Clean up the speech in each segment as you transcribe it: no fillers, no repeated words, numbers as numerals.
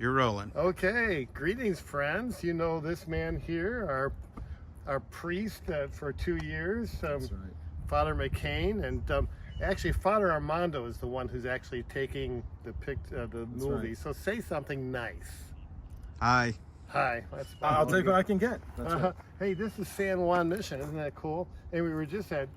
You're rolling. Okay, greetings, friends. You know this man here, our priest for 2 years, That's right. Father McCain, and actually Father Armando is the one who's actually taking the movie. right. So say something nice. Hi. Hi. That's I'll take what I can get. That's right. Hey, this is San Juan Mission. Isn't that cool? And we were just at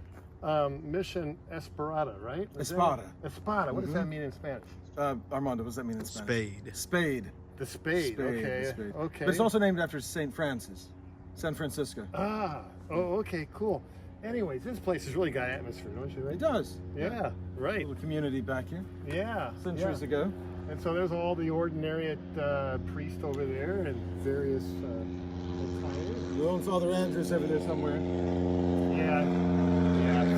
Mission Esparada, right? Espada. Espada. What does that mean in Spanish? Armando, what does that mean in Spanish? Spade. Spade. The Spade. Okay. The spade. Okay. But it's also named after St. Francis, San Francisco. Oh, okay, cool. Anyways, this place has really got atmosphere, don't you think? It does. Yeah, right. A little community back here, Yeah. centuries ago. And so there's all the ordinary priests over there and various attires. Your own Father Andrew's over there somewhere. Yeah.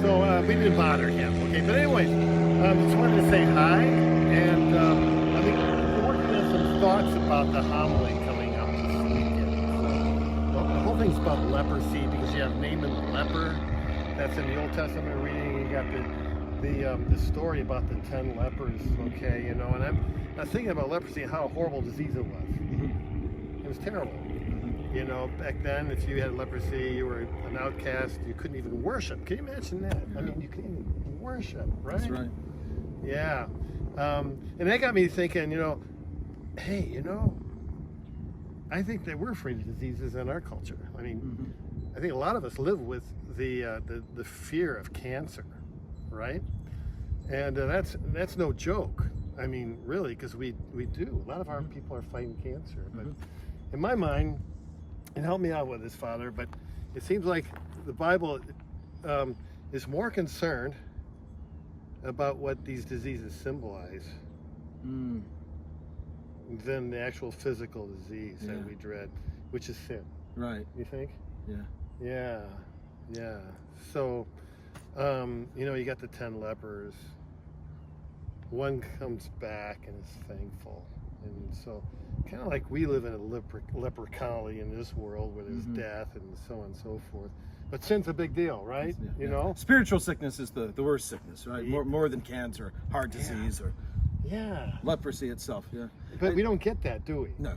So we didn't bother him. Okay, but anyways, just wanted to say hi, and I think we're working on some thoughts about the homily coming up this weekend. So the whole thing's about leprosy because you have Naaman the leper. That's in the Old Testament reading. You got the story about the 10 lepers. Okay, you know, and I was thinking about leprosy and how a horrible disease it was. It was terrible. You know, back then, if you had leprosy, you were an outcast. You couldn't even worship. Can you imagine that? Yeah. I mean, you couldn't even worship, right? That's right. Yeah. And that got me thinking, you know, hey, you know, I think that we're afraid of diseases in our culture. I mean, I think a lot of us live with the fear of cancer, right? And that's no joke. I mean, really, because we do. A lot of our people are fighting cancer. But in my mind, and help me out with this, Father, but it seems like the Bible is more concerned about what these diseases symbolize than the actual physical disease that we dread, which is sin. Right. You think? Yeah. Yeah. So, you know, you got the 10 lepers. One comes back and is thankful. And so, kind of like we live in a leper colony in this world where there's death and so on and so forth. But sin's a big deal, right? Yeah, you know? Spiritual sickness is the worst sickness, right? More than cancer, heart disease, or leprosy itself. Yeah. But we don't get that, do we? No.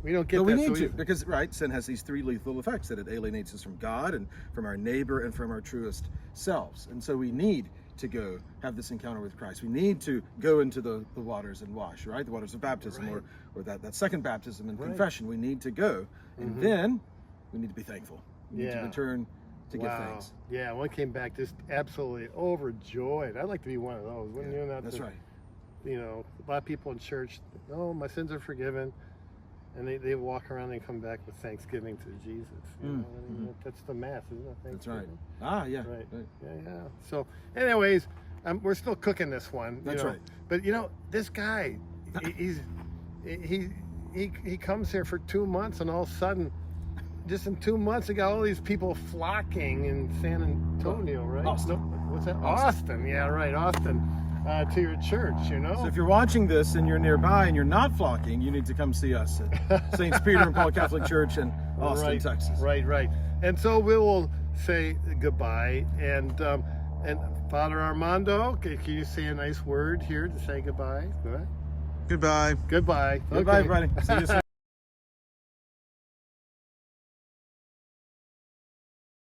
We don't get But that. we need to, because sin has these three lethal effects: that it alienates us from God and from our neighbor and from our truest selves. And so we need to go have this encounter with Christ. We need to go into the waters and wash, right? The waters of baptism, or that second baptism and confession. We need to go, and then we need to be thankful. We need to return to give thanks. Yeah, one came back just absolutely overjoyed. I'd like to be one of those. Wouldn't you? That's right. You know, a lot of people in church, oh, my sins are forgiven. And they walk around and come back with thanksgiving to Jesus. You know? I mean, that's the Mass, isn't it? That's right. Ah, yeah. Right. Yeah. So, anyways, we're still cooking this one. That's right. But you know, this guy, he comes here for 2 months, and all of a sudden, just in 2 months, you got all these people flocking in San Antonio, right? Austin. No, what's that? Austin. Yeah, right. Austin. To your church, you know. So if you're watching this and you're nearby and you're not flocking, you need to come see us at St. Peter and Paul Catholic Church in Austin, Texas. Right. And so we will say goodbye. And Father Armando, can you say a nice word here to say goodbye? Goodbye. Goodbye. Goodbye, everybody. See you soon.